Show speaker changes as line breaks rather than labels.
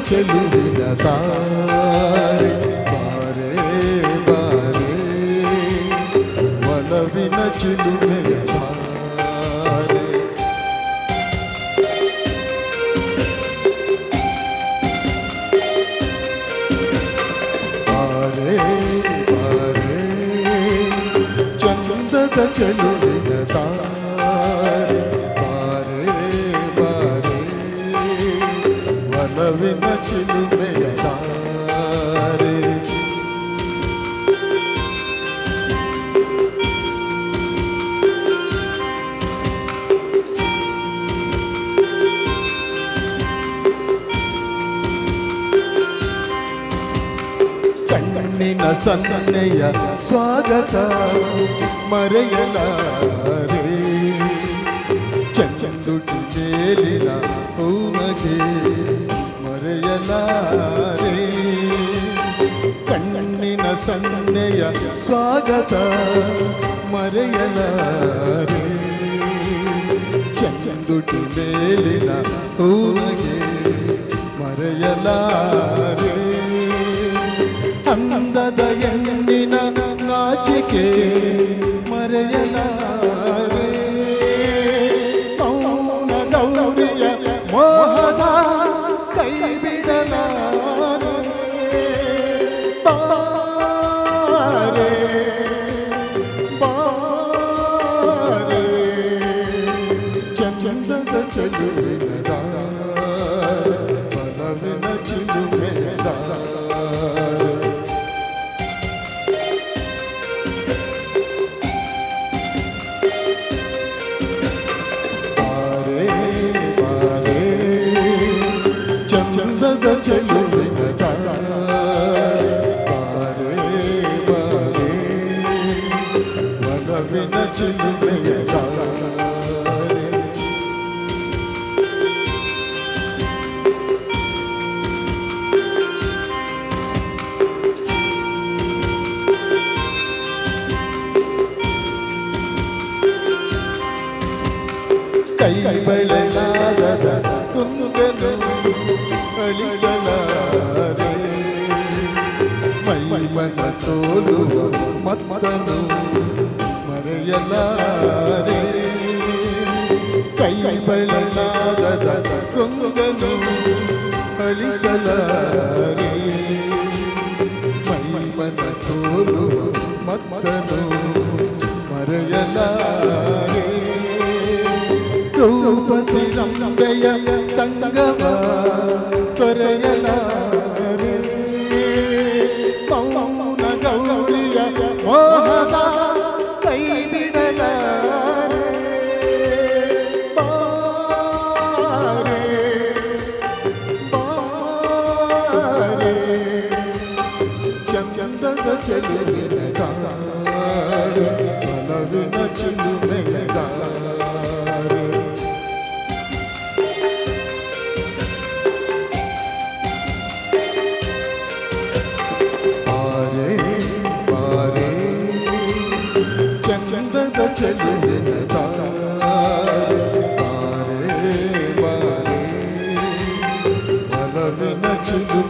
ಚೆಲುವಿನ ತಾರೆ ಬಾರೆ ಬಾರೆ ಒಲವಿನ ಚಿಲುಮೆಯ ತಾರೆ ಬಾರೆ ಬಾರೆ ಚಂದದ ಚೆಲುವಿನ ತಾರೆ ಬಾರೆ ಬಾರೆ ಒಲವಿನ ಚಿಲುಮೆಯ ತಾರೆ ಕಣ್ಣಿನ ಸನ್ನೆಯ ಸ್ವಾಗತ ಮರೆಯಲಾರೆ ಚಂದುಟಿ ಮೇಲಿನ ಹೂಮಗೆ ಮರೆಯಲಾರೆ ಕಣ್ಣಿನ ಸನ್ನೆಯ ಸ್ವಾಗತ ಮರೆಯಲಾರೆ ಚಂದುಟಿ ಮೇಲಿನ ಹೂಮಗೆ ಮರೆಯಲಾರೆ ಅಂದದ ಹೆಣ್ಣಿನ ನಾಚಿಕೆ ಮರೆಯಲಾರೆ ಮೌನ ಗೌರಿಯ ಮೋಹದ ಕೈ ಬಿಡಲಾರೆ ಬಾರೆ ಬಾರೆ ಚಂದದ ಚೆಲುವಿನ ದಾರ ಒಲವಿನ ಚಿಲುಮೆಯ ದಾರ ಚಂದದ ಚೆಲುವಿನ ತಾರೆ ಬಾರೆ ಬಾರೆ ಒಲವಿನ ಚಿಲುಮೆಯ ತಾರೆ ಕೈ ಬಳೆನಾದದ ಕುಂಗನು ಅಳಿಸಲಾರೆ ಮೈ ಮನ ಸೋಲುವ ಮತ್ತನು ಮರೆಯಲಾರೆ ಕೈ ಬಳೆನಾದದ ಕುಂಗನು ಅಳಿಸಲಾರೆ ಮೈ ಮನ ಸೋಲುವ ಮತ್ತನು ಮರೆಯಲಾರೆ ರೂಪಸಿ ರಂಬೆಯ ಸಂಗಮ ತೊರೆಯಲಾರೆ ಮೌನ ಗೌರಿಯ ಮೋಹದ ಕೈ ಬಿಡಲಾರೆ ಬಾರೆ ಬಾರೆ ಚಂದದ ಚೆಲುವಿನ ತಾರೆ ಒಲವಿನ ಚಿಲುಮೆಯ ತಾರೆ ಚಂದದ ಚೆಲುವಿನ ತಾರೆ ಬಾರೆ ಬಾರೆ ಒಲವಿನ ಚಿಲುಮೆಯ